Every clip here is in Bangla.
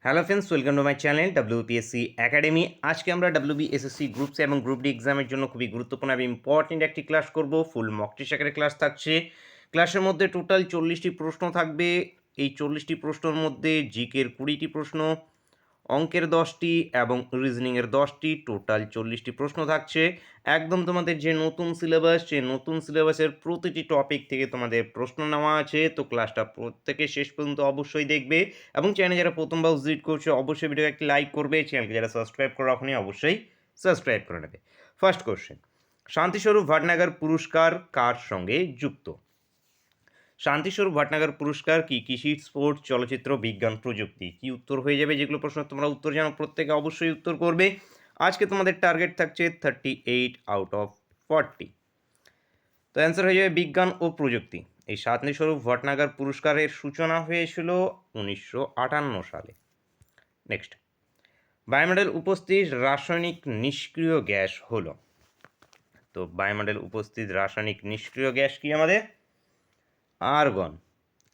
Hello friends, welcome to my channel WPSC academy. আজকে আমরা WBSSC গ্রুপ সি এবং গ্রুপ ডি এক্সামের জন্য খুবই গুরুত্বপূর্ণ এবং ইম্পর্টেন্ট একটি ক্লাস করব। ফুল মক টেস্ট আকারে ক্লাস থাকছে। ক্লাসের মধ্যে টোটাল 40টি প্রশ্ন থাকবে। এই 40টি প্রশ্নের মধ্যে জিকের 20টি প্রশ্ন, অঙ্কের 10টি এবং রিজনিংয়ের 10টি, টোটাল 40টি প্রশ্ন থাকছে। একদম তোমাদের যে নতুন সিলেবাস, সেই নতুন সিলেবাসের প্রতিটি টপিক থেকে তোমাদের প্রশ্ন নেওয়া আছে। তো ক্লাসটা প্রত্যেকে শেষ পর্যন্ত অবশ্যই দেখবে এবং চ্যানেলে যারা প্রথমবার ভিজিট করছে অবশ্যই ভিডিওকে একটি লাইক করবে। চ্যানেলকে যারা সাবস্ক্রাইব করে রাখনি অবশ্যই সাবস্ক্রাইব করে নেবে। ফার্স্ট কোশ্চেন, শান্তিস্বরূপ ভটনাগর পুরস্কার কার সঙ্গে যুক্ত? শান্তিস্বরূপ ভটনাগর পুরস্কার কি কৃষি, স্পোর্টস, চলচ্চিত্র, বিজ্ঞান, প্রযুক্তি? কি উত্তর হয়ে যাবে? যেগুলো প্রশ্ন তোমরা উত্তর জানো প্রত্যেকে অবশ্যই উত্তর করবে। আজকে তোমাদের টার্গেট থাকছে 38 আউট অফ 40। তো অ্যান্সার হয়ে যাবে বিজ্ঞান ও প্রযুক্তি। এই শান্তিস্বরূপ ভটনাগর পুরস্কারের সূচনা হয়েছিল 1958 সালে। নেক্সট, বায়ুমণ্ডল উপস্থিত রাসায়নিক নিষ্ক্রিয় গ্যাস হলো? তো বায়ুমণ্ডল উপস্থিত রাসায়নিক নিষ্ক্রিয় গ্যাস কি আমাদের? আর্গন।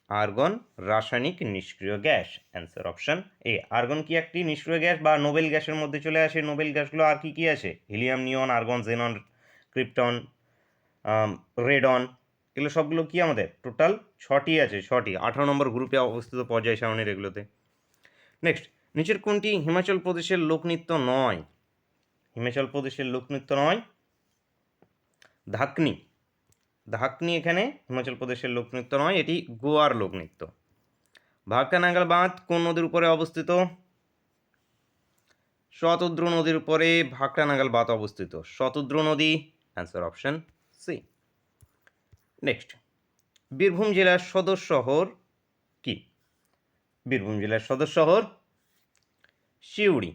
আর্গন রাসায়নিক নিষ্ক্রিয় গ্যাস। অ্যান্সার অপশন এ। আর্গন কি একটি নিষ্ক্রিয় গ্যাস বা নোবেল গ্যাসের মধ্যে চলে আসে? নোবেল গ্যাসগুলো আর কি কি আছে? হিলিয়াম, নিয়ন, আর্গন, জেনন, ক্রিপ্টন, রেডন, এগুলো সবগুলো কি আমাদের? টোটাল 6টি আছে, 6টি। 18 নম্বর গ্রুপে অবস্থিত পর্যায় সারণীর এগুলোতে। নেক্সট, নিচের কোনটি হিমাচল প্রদেশের লোকনৃত্য নয়? হিমাচল প্রদেশের লোকনৃত্য নয় ধাকনি। ধাকনি এখানে হিমাচল প্রদেশের লোকনৃত্য নয়, এটি গোয়ার লোকনৃত্য। ভাকরানাগাল বাঁধ কোন নদীর উপরে অবস্থিত? শতদ্রু নদীর উপরে ভাকরানাগাল বাঁধ অবস্থিত। শতদ্রু নদী। Answer option C. Next, Birbhum জেলার সদর শহর কি? বীরভূম জেলার সদর শহর সিউড়ি।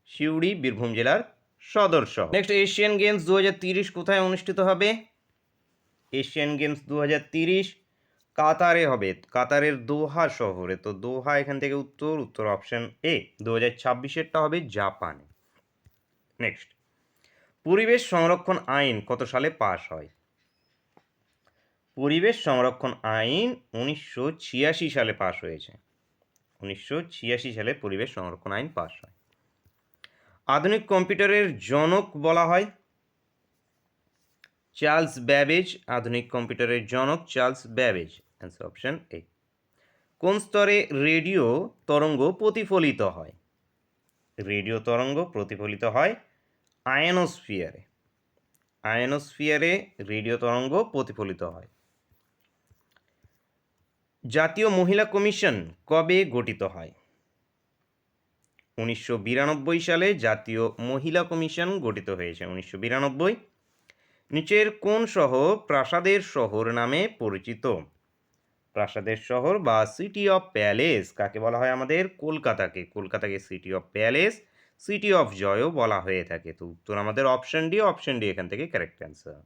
সিউড়ি বীরভূম জেলার সদর শহর। নেক্সট, এশিয়ান গেমস 2030 কোথায় অনুষ্ঠিত হবে? এশিয়ান গেমস 2030 কাতারে হবে। কাতারের দোহা শহরে। তো দোহা এখান থেকে উত্তর, উত্তর অপশন এ। 2026-এরটা হবে জাপানে। নেক্সট, পরিবেশ সংরক্ষণ আইন কত সালে পাশ হয়? পরিবেশ সংরক্ষণ আইন 1986 সালে পাশ হয়েছে। 1986 সালে পরিবেশ সংরক্ষণ আইন পাশ হয়। আধুনিক কম্পিউটারের জনক বলা হয়? Charles Babbage. আধুনিক কম্পিউটারের জনক চার্লস ব্যাবেজ। অ্যান্সার অপশন এ। কোন স্তরে রেডিও তরঙ্গ প্রতিফলিত হয়? রেডিও তরঙ্গ প্রতিফলিত হয় আয়নোস্ফিয়ারে। আয়নোস্ফিয়ারে রেডিও তরঙ্গ প্রতিফলিত হয়। জাতীয় মহিলা কমিশন কবে গঠিত হয়? 1992 সালে জাতীয় মহিলা কমিশন গঠিত হয়েছে। 1992। নিচের কোন শহর প্রাসাদের শহর নামে পরিচিত? প্রাসাদের শহর বা সিটি অফ প্যালেস কাকে বলা হয় আমাদের? কলকাতাকে। কলকাতাকে city of palace, city of জয়ও বলা হয়ে থাকে। তো উত্তর আমাদের অপশন ডি। অপশন ডি এখান থেকে কারেক্ট অ্যান্সার।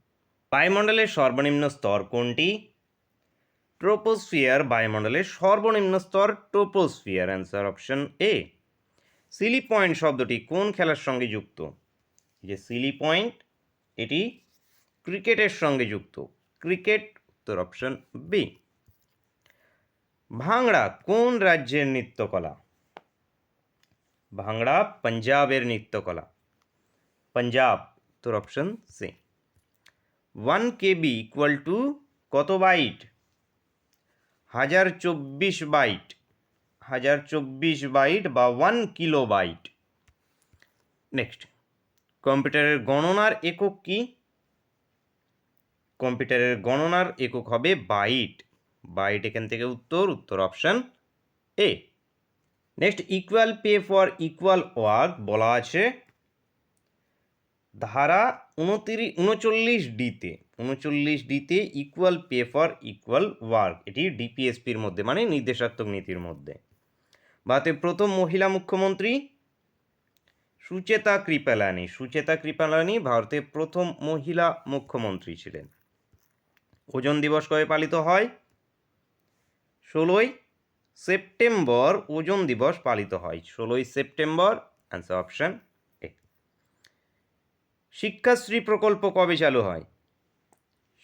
বায়ুমণ্ডলের সর্বনিম্ন স্তর কোনটি? ট্রোপোস্ফিয়ার বায়ুমণ্ডলের সর্বনিম্ন স্তর ট্রোপোস্ফিয়ার। অ্যান্সার অপশন এ। সিলি পয়েন্ট শব্দটি কোন খেলার সঙ্গে যুক্ত? এই যে সিলি পয়েন্ট, এটি ক্রিকেটের সঙ্গে যুক্ত। ক্রিকেট। উত্তর অপশন বি। ভাংড়া কোন রাজ্যের নৃত্যকলা? ভাংড়া পাঞ্জাবের নৃত্যকলা। পাঞ্জাব। উত্তর option C. 1 KB equal to কত বাইট? 1024 বাইট। 1024 বাইট বা 1 কিলোবাইট। নেক্সট, কম্পিউটারের গণনার একক কি? কম্পিউটারের গণনার একক হবে বাইট। বাইট এখান থেকে উত্তর, উত্তর option A. Next, equal pay for equal work বলা আছে ধারা 39D-তে। 39D-তে equal pay for equal work, এটি ডিপিএসপির মধ্যে মানে নির্দেশাত্মক নীতির মধ্যে। ভারতের প্রথম মহিলা মুখ্যমন্ত্রী সুচেতা কৃপালানি। সুচেতা কৃপালানি ভারতের প্রথম মহিলা মুখ্যমন্ত্রী ছিলেন। ওজন দিবস কবে পালিত হয়? 16ই সেপ্টেম্বর ওজন দিবস পালিত হয়। 16ই September. Answer option A. Sikshashree প্রকল্প কবে চালু হয়?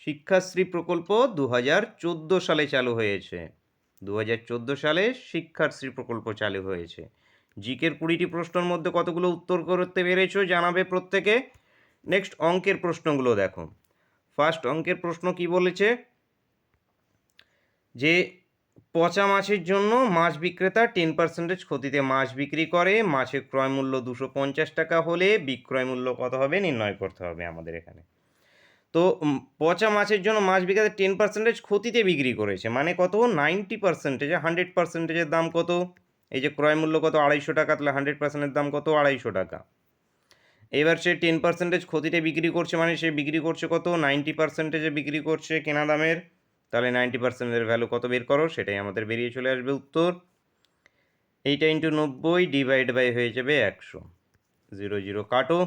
শিক্ষাশ্রী প্রকল্প 2014 সালে চালু হয়েছে। 2014 সালে শিক্ষাশ্রী প্রকল্প চালু হয়েছে। জিকের 20টি প্রশ্নের মধ্যে কতগুলো উত্তর করতে পেরেছো জানাবে প্রত্যেকে। নেক্সট অঙ্কের প্রশ্নগুলো দেখো। ফার্স্ট অঙ্কের প্রশ্ন কি বলেছে, যে পচা মাছের জন্য মাছ বিক্রেতা 10% ক্ষতিতে মাছ বিক্রি করে, মাছের ক্রয় মূল্য 250 টাকা হলে বিক্রয় মূল্য কত হবে নির্ণয় করতে হবে আমাদের এখানে। তো পচা মাছের জন্য মাছ বিক্রেতা 10% ক্ষতিতে বিক্রি করেছে, মানে কত 90%, 100%-এর দাম কত, এই যে ক্রয় মূল্য কত 250 টাকা, তাহলে 100%-এর দাম কত 250 টাকা। এবার সে 10% ক্ষতিতে বিক্রি করছে, মানে সে বিক্রি করছে কত 90%-এ বিক্রি করছে কেনা দামের, তাহলে 90%-এর ভ্যালু কত বের করো, সেটাই আমাদের বেরিয়ে চলে আসবে উত্তর। এইটা ইন্টু 90 ডিভাইড বাই হয়ে যাবে 100, 0 0 কাটো,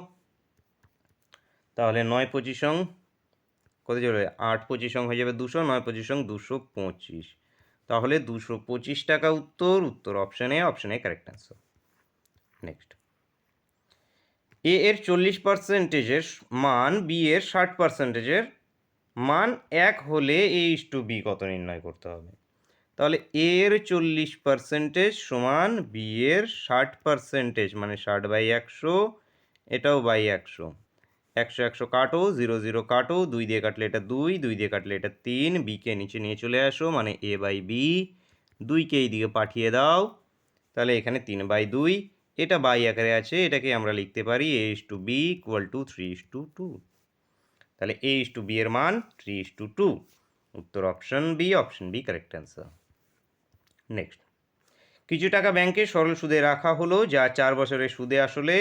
তাহলে 9 25 কত যাবে 8 25 হয়ে যাবে 200, 9 25 225, তাহলে 225 টাকা উত্তর। উত্তর option A correct answer. Next, A এর 40%-এর মান বি এর 60%-এর মান 1 হলে A/B কত নির্ণয় করতে হবে। তাহলে এ এর 40% সমান বি এর 60%, মানে 60/100, এটাও বাই 100, 100 100 কাটো, 0 0 কাটো, 2 দিয়ে কাটলে এটা 2, 2 দিয়ে কাটলে এটা 3, বিকে নিচে নিয়ে চলে আসো, মানে A/B, 2কে এইদিকে পাঠিয়ে দাও, তাহলে এখানে 3/2, এটা বাই আকারে আছে, এটাকে আমরা লিখতে পারি A/B = 3:2, তাহলে A/B এর মান 3:2, উত্তর option B correct answer. Next, কিছু টাকা ব্যাংকে সরল সুদে রাখা হলো, যা 4 বছরের সুদে আসলে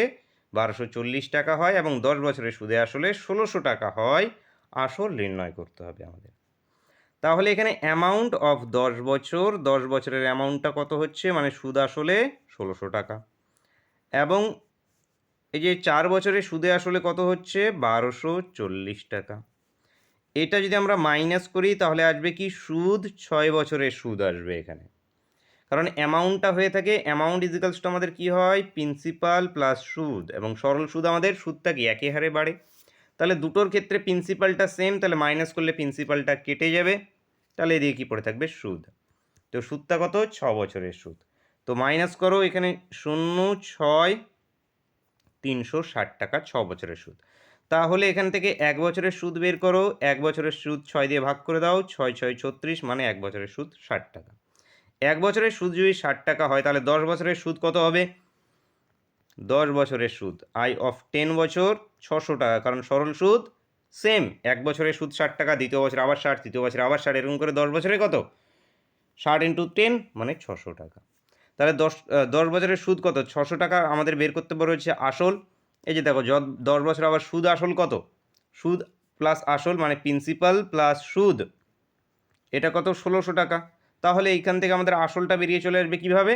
1240 টাকা হয় এবং 10 বছরের সুদে আসলে 1600 টাকা হয়, আসল নির্ণয় করতে হবে আমাদের। তাহলে এখানে অ্যামাউন্ট অফ 10 বছর, 10 বছরের অ্যামাউন্টটা কত হচ্ছে, মানে সুদ আসলে 1600 টাকা, এবং এই যে 4 বছরের সুদে আসলে কত হচ্ছে 1240 টাকা। এটা যদি আমরা মাইনাস করি তাহলে আসবে কি সুদ, 6 বছরের সুদ আসবে এখানে, কারণ অ্যামাউন্টটা হয়ে থাকে অ্যামাউন্ট ইজিক্যালস টু আমাদের কি হয় প্রিন্সিপাল প্লাস সুদ, এবং সরল সুদ আমাদের সুদটা কি একই হারে বাড়ে, তাহলে দুটোর ক্ষেত্রে প্রিন্সিপালটা সেম, তাহলে মাইনাস করলে প্রিন্সিপালটা কেটে যাবে, তাহলে এদিকে কি পড়ে থাকবে সুদ। তো সুদটা কত 6 বছরের সুদ, তো মাইনাস করো এখানে 0 6 360 টাকা 6 বছরের সুদ। তাহলে এখান থেকে 1 বছরের সুদ বের করো, 1 বছরের সুদ 6 দিয়ে ভাগ করে দাও, 6 6 36, মানে 1 বছরের সুদ 60 টাকা। 1 বছরের সুদ যদি 60 টাকা হয় তাহলে 10 বছরের সুদ কত হবে, 10 বছরের সুদ আই অফ 10 বছর 600 টাকা, কারণ সরল সুদ সেম, 1 বছরের সুদ 60 টাকা, দ্বিতীয় বছর আবার 60, তৃতীয় বছর আবার 60, এরকম করে 10 বছরে কত 60 × 10 মানে 600 টাকা। তাহলে 10 বছরের সুদ কত 600 টাকা, আমাদের বের করতে বলা হচ্ছে আসল। এই যে দেখো 10 বছর আবার সুদ আসল কত, সুদ প্লাস আসল মানে প্রিন্সিপাল প্লাস সুদ, এটা কত 1600 টাকা। তাহলে এইখান থেকে আমাদের আসলটা বেরিয়ে চলে আসবে কিভাবে,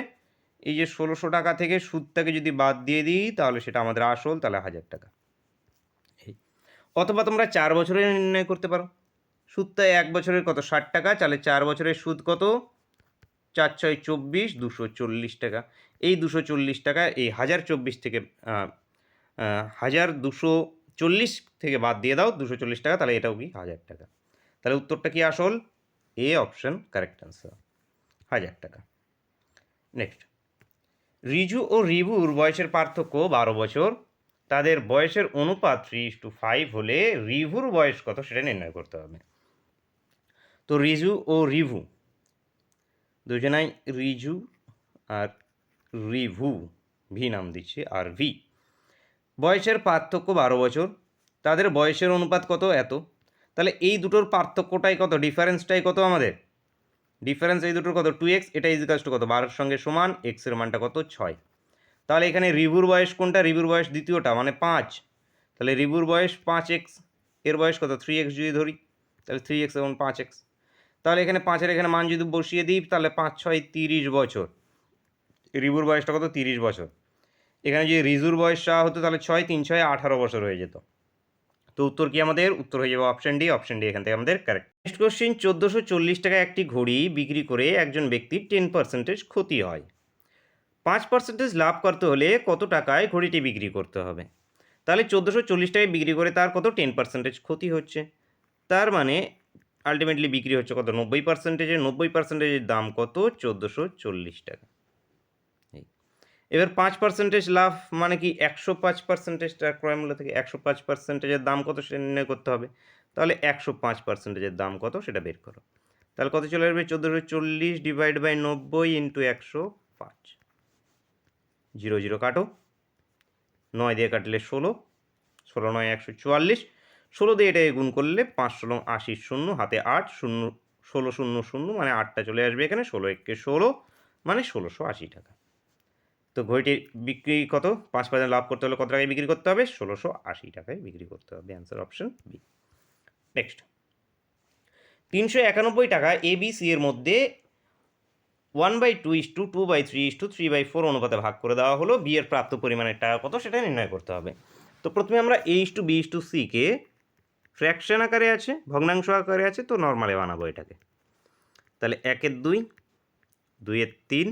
এই যে 1600 টাকা থেকে সুদটাকে যদি বাদ দিয়ে দিই তাহলে সেটা আমাদের আসল, তাহলে 1000 টাকা। অথবা তোমরা 4 বছরের নির্ণয় করতে পারো, সুদটা 1 বছরের কত 60 টাকা, তাহলে 4 বছরের সুদ কত 4 6 24, 240 টাকা। এই 240 টাকা এই 1024 থেকে 1240 থেকে বাদ দিয়ে দাও 240 টাকা, তাহলে এটাও কি 1000 টাকা। তাহলে উত্তরটা কি আসল, এ অপশন কারেক্ট অ্যান্সার, 1000 টাকা। নেক্সট, রিজু ও রিভুর বয়সের পার্থক্য 12 বছর, তাদের বয়সের অনুপাত 3:5 হলে রিভুর বয়স কত সেটা নির্ণয় করতে হবে। তো রিজু ও রিভু দুজনাই রিজু আর রিভু, ভি নাম দিচ্ছে আর ভি, বয়সের পার্থক্য 12 বছর, তাদের বয়সের অনুপাত কত এত, তাহলে এই দুটোর পার্থক্যটাই কত, ডিফারেন্সটাই কত আমাদের, ডিফারেন্স এই দুটোর কত 2x, এটা ইজিক্যালস টু কত 12-এর সঙ্গে সমান, x এর মানটা কত 6। তাহলে এখানে রিভুর বয়স কোনটা, রিভুর বয়স দ্বিতীয়টা মানে 5, তাহলে রিভুর বয়স 5x, এর বয়স কত 3x যদি ধরি, তাহলে 3x এবং 5x, তাহলে এখানে 5-এর এখানে মান যদি বসিয়ে দিই তাহলে 5 6 30 বছর, রিভুর বয়সটা কত 30 বছর। এখানে যদি রিজুর বয়স চাওয়া হতো তাহলে 6 3 6 18 বছর হয়ে যেত। তো উত্তর কি আমাদের, উত্তর হয়ে যাবে অপশন ডি, অপশন ডি এখান থেকে আমাদের কারেক্ট। নেক্সট কোশ্চিন, 1440 টাকা একটি ঘড়ি বিক্রি করে একজন ব্যক্তির 10% ক্ষতি হয়, 5% লাভ করতে হলে কত টাকায় ঘড়িটি বিক্রি করতে হবে। তাহলে 1440 টাকায় বিক্রি করে তার কত 10% ক্ষতি হচ্ছে, তার মানে আলটিমেটলি বিক্রি হচ্ছে কত 90%, 90%-এর দাম কত 1440 টাকা। এবার 5% লাভ মানে কি 105%টা ক্রয় মূল্য থেকে 105%-এর দাম কত সেটা নির্ণয় করতে হবে। তাহলে 105%-এর দাম কত সেটা বের করো। তাহলে কত চলে আসবে 1440 ডিভাইড বাই 90 ইন্টু 105। 0 0 কাটো, 9 দিয়ে কাটলে 16, 16 9 144, 16 দিয়ে এটাকে গুণ করলে 5 16 80 শূন্য হাতে 8 শূন্য 16 শূন্য শূন্য মানে 8টা চলে আসবে এখানে, 16 একে 16 মানে 1680 টাকা। তো ঘড়িটির বিক্রি কত? 5% লাভ করতে হলে কত টাকায় বিক্রি করতে হবে? 1680 টাকায় বিক্রি করতে হবে। Answer option B. নেক্সট, 391 টাকা এবিসি এর মধ্যে 1/2 2/3 3/4 অনুপাতে ভাগ করে দেওয়া হলো। বি এর প্রাপ্ত পরিমাণের টাকা কত সেটা নির্ণয় করতে হবে। তো প্রথমে আমরা A/B/C কে ফ্র্যাকশন আকারে আছে, ভগ্নাংশ আকারে আছে, তো নর্মালে বানাবো এটাকে। তাহলে 1 এর 2, 2 এর 3,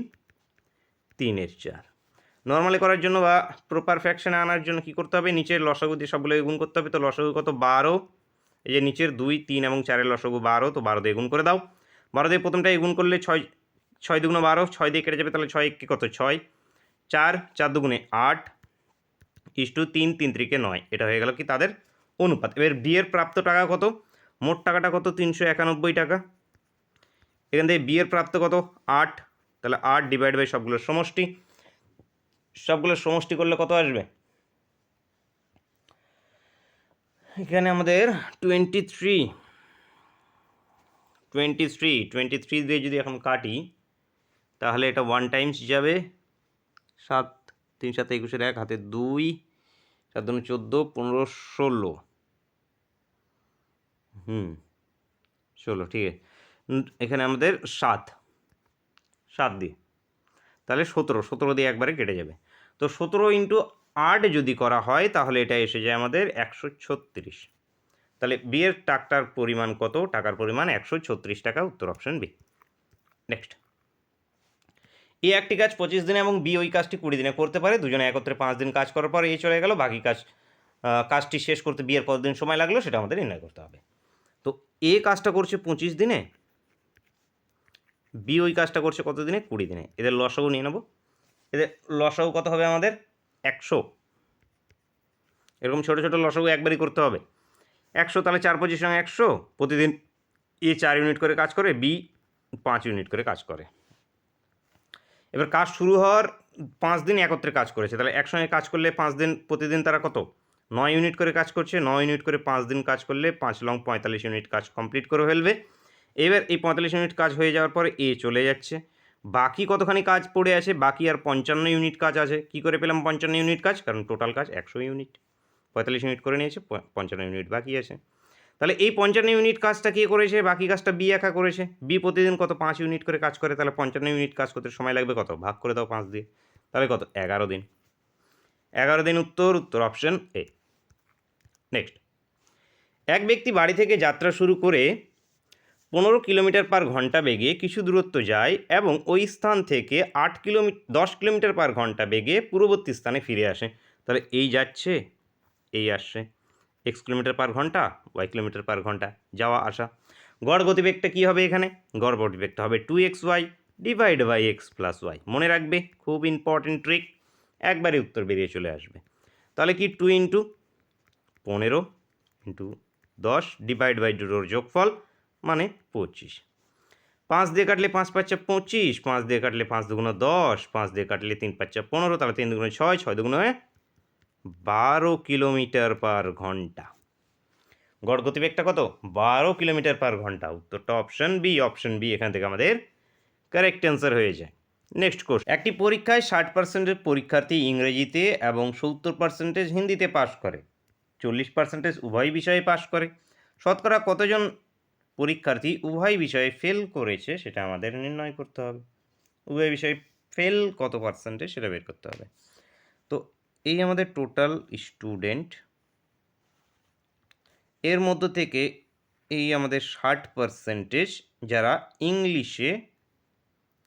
3 এর 4। নর্মালি করার জন্য বা প্রপার ফ্র্যাকশনে আনার জন্য কী করতে হবে? নিচের লসাগু দিয়ে সবগুলোকে গুণ করতে হবে। তো লসাগু কত? 12। এই যে নিচের 2 3 এবং 4-এর লসাগু 12, তো 12 দিয়ে গুণ করে দাও। 12 দিয়ে প্রথমটাই গুণ করলে 6 6 দুগুণে 12, 6 দিয়ে কেটে যাবে, তাহলে 6 একে কত? 6, 4 4 দুগুণে 8 3 3 3 9। এটা হয়ে গেল কি তাদের অনুপাত। এবার বি এর প্রাপ্ত টাকা কত? মোট টাকাটা কত? 391 টাকা। এখান থেকে বি এর প্রাপ্ত কত? 8। তাহলে 8 ডিভাইড বাই সবগুলোর সমষ্টি, সবগুলোর সমষ্টি করলে কত আসবে? এখানে আমাদের 23 দিয়ে যদি এখন কাটি তাহলে এটা 1 টাইমস যাবে। 7 3 7 21 1 হাতে 2 7 2 14 15 16 16 ঠিক আছে। এখানে আমাদের 7 দিয়ে তাহলে 17 দিয়ে একবারে কেটে যাবে। তো 17 ইন্টু 8 যদি করা হয় তাহলে এটা এসে যায় আমাদের 136। তাহলে বি এর টাকার পরিমাণ কত? টাকার পরিমাণ 136 টাকা, উত্তর অপশন বি। নেক্সট, এ একটি কাজ 25 দিনে এবং বি ওই কাজটি 20 দিনে করতে পারে। দুজনে একত্রে 5 দিন কাজ করার পর এ চলে গেল। বাকি কাজটি শেষ করতে বি এর কতদিন সময় লাগলো সেটা আমাদের নির্ণয় করতে হবে। তো এ কাজটা করছে 25 দিনে, বি ওই কাজটা করছে কত দিনে? 20 দিনে। এদের লসাগু নিয়ে নেব। এদের লসাগু কত হবে আমাদের? 100। এরকম ছোটো ছোটো লসাগু একবারই করতে হবে। 100 তাহলে 4 25 100। প্রতিদিন এ 4 ইউনিট করে কাজ করে, বি 5 ইউনিট করে কাজ করে। এবার কাজ শুরু হওয়ার 5 দিন একত্রে কাজ করেছে, তাহলে একসঙ্গে কাজ করলে 5 দিন প্রতিদিন তারা কত? 9 ইউনিট করে কাজ করছে। 9 ইউনিট করে 5 দিন কাজ করলে 5 লং 45 ইউনিট কাজ কমপ্লিট করে ফেলবে। এবার এই 45 ইউনিট কাজ হয়ে যাওয়ার পরে এ চলে যাচ্ছে। বাকি কতখানি কাজ পড়ে আছে? বাকি আর 55 ইউনিট কাজ আছে। কি করে পেলাম 55 ইউনিট কাজ? কারণ টোটাল কাজ 100 ইউনিট, 45 ইউনিট করে নিয়েছে, 55 ইউনিট বাকি আছে। তাহলে এই 55 ইউনিট কাজটা কে করেছে? বাকি কাজটা বি একা করেছে। বি প্রতিদিন কত? 5 ইউনিট করে কাজ করে, তাহলে 55 ইউনিট কাজ করতে সময় লাগবে কত? ভাগ করে দাও 5 দিয়ে, তাহলে কত? 11 দিন। 11 দিন উত্তর অপশন এ। নেক্সট, এক ব্যক্তি বাড়ি থেকে যাত্রা শুরু করে 15 কিলোমিটার পার ঘন্টা বেগে কিছু দূরত্ব যায় এবং ওই স্থান থেকে 10 কিলোমিটার পার ঘন্টা বেগে পূর্ববর্তী স্থানে ফিরে আসে। তাহলে এই যাচ্ছে, এই আসছে। এক্স কিলোমিটার পার ঘন্টা, ওয়াই কিলোমিটার পার ঘন্টা যাওয়া আসা। গড় গতিবেগটা কী হবে এখানে? গড় গতিবেগটা হবে 2xy divide by x plus y. মনে রাখবে, খুব ইম্পর্টেন্ট ট্রিক, একবারে উত্তর বেরিয়ে চলে আসবে। তাহলে কি 2 ইন্টু 15 ইন্টু 10 ডিভাইড বাই 2 যোগফল মানে 25। 5 দিয়ে কাটলে 5 5 25, 5 দিয়ে কাটলে 5 দুগুণ 10, 5 দিয়ে কাটলে 3 5 15, তাহলে 3 দুগুণ 6, 6 দুগুণ 12 কিলোমিটার পার ঘন্টা। গড় গতিবেগটা কত? 12 কিলোমিটার পার ঘন্টা। উত্তরটা অপশন বি। অপশন বি এখান থেকে আমাদের কারেক্ট অ্যান্সার হয়ে যায়। নেক্সট কোশ্চেন, একটি পরীক্ষায় 60% পরীক্ষার্থী ইংরেজিতে এবং 70% হিন্দিতে পাশ করে, 40% উভয় বিষয়ে পাশ করে। শতকরা কতজন পরীক্ষার্থী উভয় বিষয়ে ফেল করেছে সেটা আমাদের নির্ণয় করতে হবে। উভয় বিষয়ে ফেল কত পার্সেন্টেজ সেটা বের করতে হবে। তো এই আমাদের টোটাল স্টুডেন্ট, এর মধ্য থেকে এই আমাদের 60% যারা ইংলিশে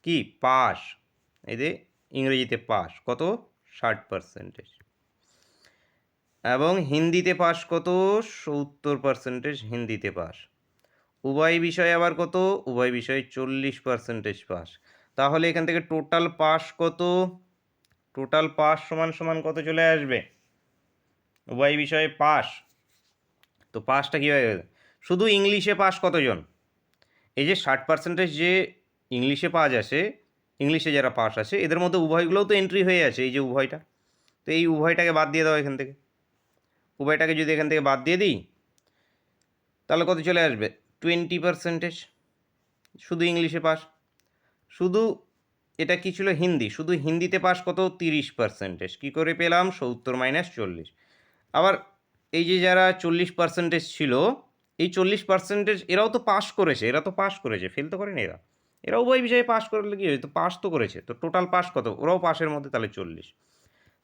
কি পাস, এদের ইংরেজিতে পাস কত? 60%। এবং হিন্দিতে পাস কত? 70% হিন্দিতে পাস। উভয় বিষয়ে আবার কত? উভয় বিষয়ে 40% পাস। তাহলে এখান থেকে টোটাল পাস কত? টোটাল পাস সমান সমান কত চলে আসবে? উভয় বিষয়ে পাস। তো পাসটা কীভাবে? শুধু ইংলিশে পাস কতজন? এই যে 60% যে ইংলিশে পাস আছে, ইংলিশে যারা পাস আছে এদের মধ্যে উভয়গুলোও তো এন্ট্রি হয়ে আছে, এই যে উভয়টা। তো এই উভয়টাকে বাদ দিয়ে দাও এখান থেকে। উভয়টাকে যদি এখান থেকে বাদ দিয়ে দিই তাহলে কত চলে আসবে? 20%। শুধু ইংলিশে পাস। শুধু এটা কি ছিল? হিন্দি। শুধু হিন্দিতে পাস কত? 30%। কী করে পেলাম? 70 - 40। আবার এই যে যারা 40% ছিল, এই 40% এরাও তো পাস করেছে, এরা তো পাস করেছে, ফেল তো করেনি এরা। এরা উভয় বিষয়ে পাস করলে কি হয়? তো পাস তো করেছে। তো টোটাল পাস কত? ওরাও পাসের মধ্যে, তাহলে 40।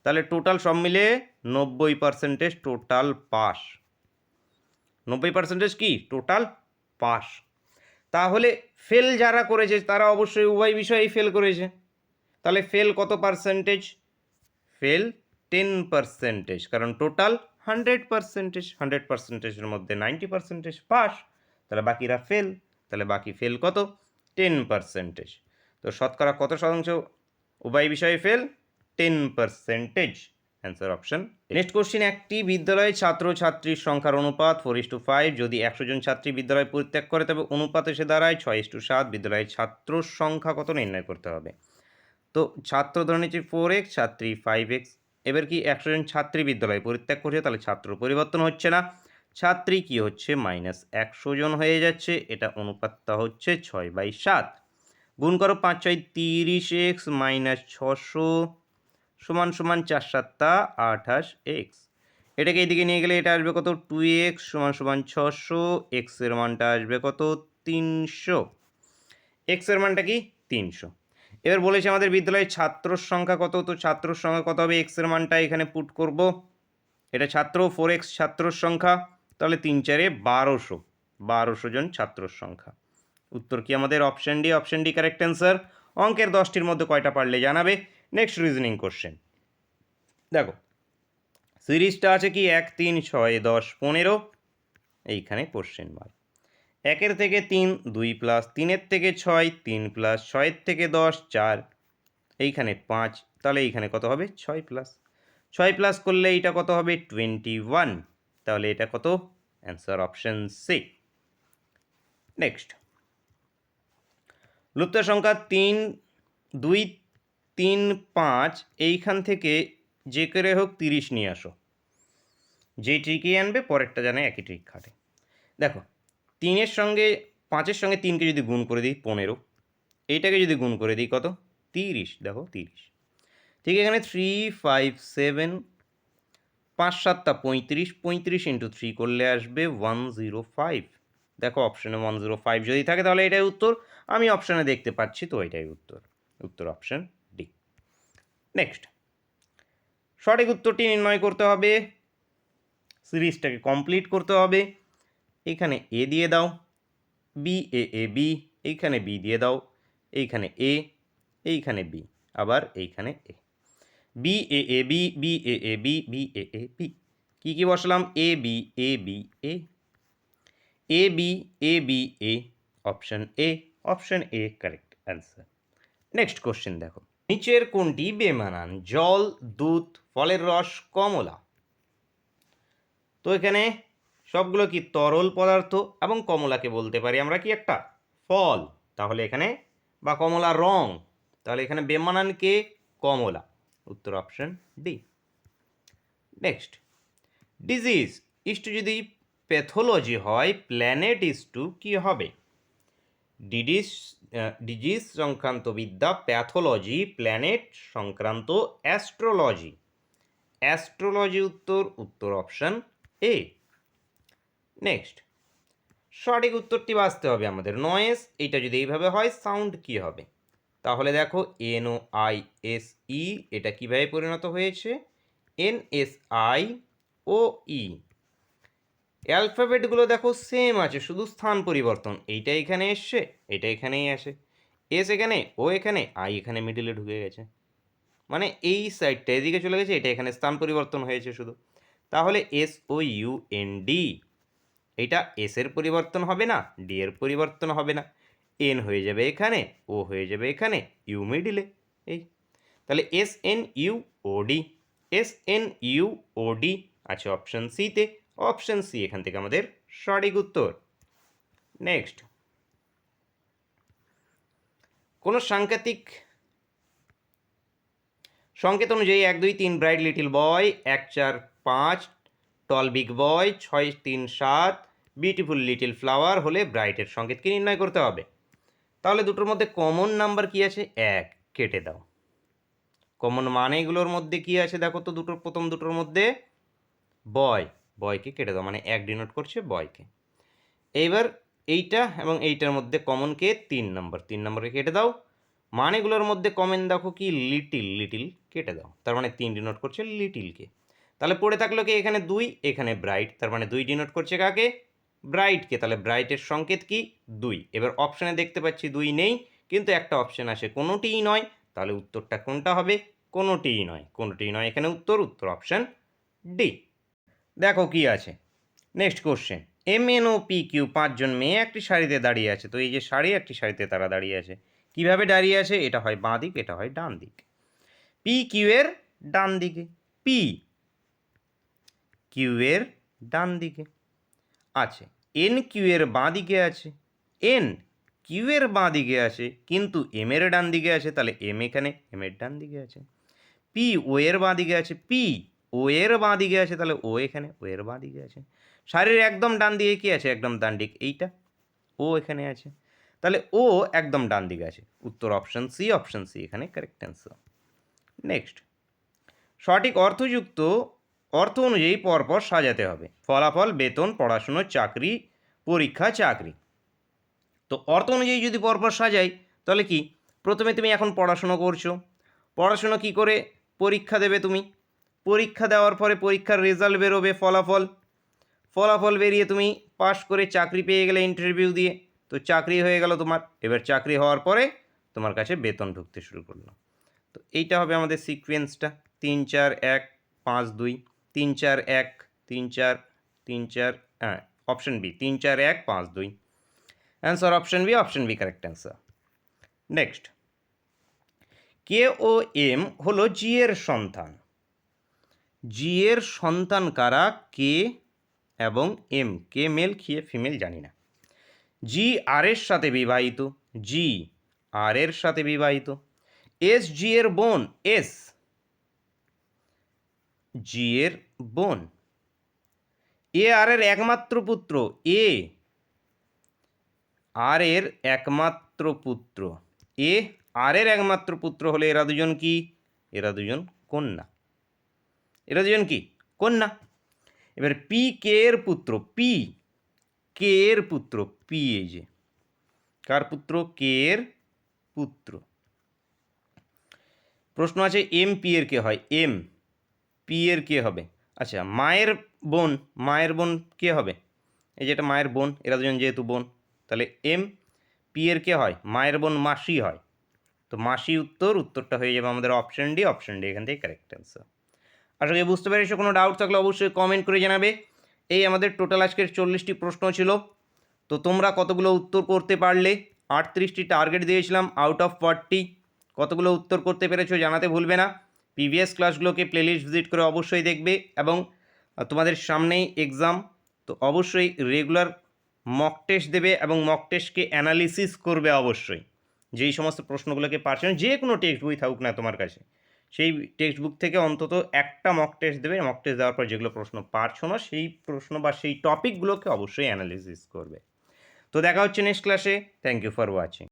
তাহলে টোটাল সব মিলে 90% টোটাল পাস। 90% কি? Total pass. তাহলে ফেল যারা করেছে তারা অবশ্যই উভয় বিষয়েই ফেল করেছে। তাহলে ফেল কত পার্সেন্টেজ? ফেল 10%, কারণ টোটাল 100%। 100%-এর মধ্যে 90% পাস, তাহলে বাকিরা ফেল। তাহলে বাকি ফেল কত? 10%। তো শতকরা কত শতাংশ উভয় বিষয়ে fail? 10%। Answer option. Next question, একটি বিদ্যালয়ে ছাত্রছাত্রীর সংখ্যার অনুপাত 4:5। যদি 100 জন ছাত্রী বিদ্যালয় পরিত্যাগ করে তবে অনুপাত এসে দাঁড়ায় 6:7। বিদ্যালয়ের ছাত্র সংখ্যা কত নির্ণয় করতে হবে? তো ছাত্র ধরে নিচ্ছি 4x, ছাত্রী 5x। এবার কি 100 জন ছাত্রী বিদ্যালয় পরিত্যাগ করছে, তাহলে ছাত্র পরিবর্তন হচ্ছে না, ছাত্রী কি হচ্ছে? -100 জন হয়ে যাচ্ছে। এটা অনুপাতটা হচ্ছে 6/7। গুণ করো 5 6 30x -600 সমান সমান 4 7 28x। এটাকে এইদিকে নিয়ে গেলে এটা আসবে কত? 2x সমান সমান 600। x এর মানটা আসবে কত? 300। x এর মানটা কি? 300। এবার বলেছে আমাদের বিদ্যালয়ের ছাত্রর সংখ্যা কত? তো ছাত্রর সংখ্যা কত হবে? x এর মানটা এখানে পুট করব। এটা ছাত্র, 4x ছাত্রর সংখ্যা, তাহলে 3 4 1200। 1200 জন ছাত্রর সংখ্যা। উত্তর কি আমাদের? Option D. Option D correct answer. অঙ্কের 10টির মধ্যে কয়টা পারলে জানাবে। নেক্সট রিজনিং কোশ্চেন দেখো, সিরিজটা আছে কি 1 3 6 10 15। এইখানে কোশ্চেন মার্ক। 1-এর থেকে 3 2 প্লাস, 3-এর থেকে 6 3 প্লাস, 6-এর থেকে 10 4, এইখানে 5, তাহলে এইখানে কত হবে? 6 প্লাস। 6 প্লাস করলে এইটা কত হবে? 21। তাহলে এটা কত? Answer option C. নেক্সট, লুপ্ত সংখ্যা 3 2 3 5, এইখান থেকে যে করে হোক 30 নিয়ে আসো। যেই ট্রিকই আনবে পরেরটা জানে একই ট্রিক খাটে। দেখো, 3-এর সঙ্গে 5-এর সঙ্গে 3কে যদি গুণ করে দিই 15, এইটাকে যদি গুণ করে দিই কত? 30। দেখো 30। ঠিক এখানে 3 5 7, 5 7 35, 35 ইন্টু 3 করলে আসবে 105। দেখো অপশানে 105 যদি থাকে তাহলে এটাই উত্তর। আমি অপশানে দেখতে পাচ্ছি, তো এটাই উত্তর। উত্তর অপশান ডি। নেক্সট, সঠিক উত্তরটি নির্ণয় করতে হবে, সিরিজটাকে কমপ্লিট করতে হবে। এখানে এ দিয়ে দাও, বি এ এ বি, এইখানে বি দিয়ে দাও, এইখানে এ, এইখানে বি, আবার এইখানে A. B A A B, B A A B, B A A B. কী কী বসালাম? A B A B A, A B A B A, option A. Option A correct answer. Next question দেখো, নিচের কোনটি বেমানান? জল, দুধ, ফলের রস, কমলা। তো এখানে সবগুলো কি তরল পদার্থ, এবং কমলাকে বলতে পারি আমরা কি একটা ফল। তাহলে এখানে, বা কমলা রং, তাহলে এখানে বেমানান কে? কমলা। উত্তর option D. Next, disease is to যদি প্যাথোলজি হয়, প্ল্যানেট ইস্টু কি হবে? ডিজিজ সংক্রান্ত বিদ্যা প্যাথোলজি, প্ল্যানেট সংক্রান্ত অ্যাস্ট্রোলজি। অ্যাস্ট্রোলজি উত্তর। উত্তর অপশন এ। নেক্সট, সঠিক উত্তরটি বাছতে হবে আমাদের। নয়েস, এটা যদি এইভাবে হয় সাউন্ড কি হবে? তাহলে দেখো NOISE, এটা কিভাবে পরিণত হয়েছে? NSIOE। অ্যালফাবেটগুলো দেখো সেম আছে, শুধু স্থান পরিবর্তন। এইটা এখানে এসছে, এটা এখানেই আসে। এস এখানে, ও এখানে, আই এখানে মিডিলে ঢুকে গেছে, মানে এই সাইডটা এদিকে চলে গেছে, এটা এখানে স্থান পরিবর্তন হয়েছে শুধু। তাহলে SOUND, এইটা এস এর পরিবর্তন হবে না, ডি এর পরিবর্তন হবে না। এন হয়ে যাবে এখানে, ও হয়ে যাবে এখানে, ইউ মিডিলে। এই তাহলে SNUE ওডি, SNUOD আছে অপশন সিতে। অপশন সি এখান থেকে আমাদের সঠিক উত্তর। নেক্সট, কোনো সাংকেতিক সংকেত অনুযায়ী 1 2 3 bright little boy, 1 4 5 tall big boy, 6 3 7 beautiful little flower হলে ব্রাইটের সংকেতকে নির্ণয় করতে হবে। তাহলে দুটোর মধ্যে কমন নাম্বার কি আছে? 1, কেটে দাও। কমন মানেগুলোর মধ্যে কি আছে দেখো তো, দুটোর প্রথম দুটোর মধ্যে বয়, বয়কে কেটে দাও, মানে 1 ডিনোট করছে বয়কে। এইবার এইটা এবং এইটার মধ্যে কমন কে? 3 নম্বর, 3 নম্বরে কেটে দাও। মানেগুলোর মধ্যে কমন দেখো কি? লিটিল, লিটিল কেটে দাও, তার মানে 3 ডিনোট করছে লিটিলকে। তাহলে পড়ে থাকলো কি? এখানে 2, এখানে ব্রাইট, তার মানে 2 ডিনোট করছে কাকে? ব্রাইটকে। তাহলে ব্রাইটের সংকেত কি? 2। এবার অপশানে দেখতে পাচ্ছি 2 নেই, কিন্তু একটা অপশান আসে কোনোটিই নয়, তাহলে উত্তরটা কোনটা হবে? কোনোটিই নয়, কোনোটিই নয় এখানে উত্তর, উত্তর অপশান ডি। দেখো কি আছে নেক্সট কোশ্চেন। MNOPQ 5 জন মেয়ে একটি সারিতে দাঁড়িয়ে আছে। তো এই যে সারি, একটি সারিতে তারা দাঁড়িয়ে আছে। কিভাবে দাঁড়িয়ে আছে? এটা হয় বাঁ দিক, এটা হয় ডান দিক। PQ এর ডান দিকে, PQ এর ডান দিকে আছে, NQ এর বাঁ দিকে আছে, NQ এর বাঁ দিকে আছে, কিন্তু M এর ডান দিকে আছে, তাহলে M এখানে M এর ডান দিকে আছে। PO এর বাঁ দিকে আছে, PO এর বাঁ দিকে আছে, তাহলে O এখানে O এর বাঁ দিকে আছে। সারির একদম ডান দিকে কি আছে? একদম ডান দিক, এইটা O এখানে আছে, তাহলে O একদম ডান দিকে আছে। উত্তর অপশন সি, অপশন সি এখানে কারেক্ট অ্যান্সার। নেক্সট, সঠিক অর্থযুক্ত অর্থ অনুযায়ী পরপর সাজাতে হবে। ফলাফল, বেতন, পড়াশুনো, চাকরি, পরীক্ষা, চাকরি। তো অর্থ অনুযায়ী যদি পরপর সাজাই তাহলে কি? প্রথমে তুমি এখন পড়াশুনো করছো, পড়াশুনো কি করে? পরীক্ষা দেবে তুমি, পরীক্ষা দেওয়ার পরে পরীক্ষার রেজাল্ট বেরোবে, ফলাফল, ফলাফল বেরিয়ে তুমি পাশ করে চাকরি পেয়ে গেলে ইন্টারভিউ দিয়ে, তো চাকরি হয়ে গেল তোমার। এবার চাকরি হওয়ার পরে তোমার কাছে বেতন ঢুকতে শুরু করলো। তো এইটা হবে আমাদের সিকোয়েন্সটা, 3 4 1 5 2, 3 4 1 3 4 3 4, হ্যাঁ option B, 3 4 1 5 2, answer option B, option B correct answer. Next, K O M হলো জি এর সন্তান। জি এর সন্তান কারা? কে এবং এম, কে মেল, কে ফিমেল জানি না। জি আর এর সাথে বিবাহিত, জি আর এর সাথে বিবাহিত। এস জি এর বোন, এস জি এর বোন। এ আর এর একমাত্র পুত্র, এ আর এর একমাত্র পুত্র, এ আর এর একমাত্র পুত্র হলে এরা দুজন কি? এরা দুজন কন্যা, এরা দুজন কি? কন্যা। এবার পি কে এর পুত্র, পি কে এর পুত্র, পি এই যে কার পুত্র? কে এর পুত্র। প্রশ্ন আছে এম পি এর কে হয়? এম পি এর কে হবে? আচ্ছা, মায়ের বোন, মায়ের বোন কে হবে? এই যেটা মায়ের বোন, এরা দুজন যেহেতু বোন, তাহলে এম পি এর কে হয়? মায়ের বোন মাসি হয়, তো মাসি উত্তর, উত্তরটা হয়ে যাবে আমাদের অপশন ডি, অপশন ডি এখান থেকে কারেক্ট অ্যান্সার। আশা করি বুঝতে পেরেছো। কোনো ডাউট থাকলে অবশ্যই কমেন্ট করে জানাবে। এই আমাদের টোটাল আজকের 40টি প্রশ্ন ছিল। তো তোমরা কতগুলো উত্তর করতে পারলে? 38টি টার্গেট দিয়েছিলাম আউট অফ 40, কতগুলো উত্তর করতে পেরেছো জানাতে ভুলবে না। প্রিভিয়াস ক্লাসগুলোকে প্লেলিস্ট ভিজিট করে অবশ্যই দেখবে, এবং তোমাদের সামনেই এক্সাম, তো অবশ্যই রেগুলার মক টেস্ট দেবে এবং মক টেস্টকে অ্যানালিসিস করবে অবশ্যই। যেই সমস্ত প্রশ্নগুলোকে পারছো না, যে কোনো টেক্সট বই থাকুক না তোমার কাছে, সেই টেক্সট বুক থেকে অন্তত একটা মক টেস্ট দেবে। মক টেস্ট দেওয়ার পর যেগুলো প্রশ্ন পারছো না, সেই প্রশ্ন বা সেই টপিকগুলোকে অবশ্যই অ্যানালিসিস করবে। তো দেখা হচ্ছে নেক্সট ক্লাসে। Thank you for watching.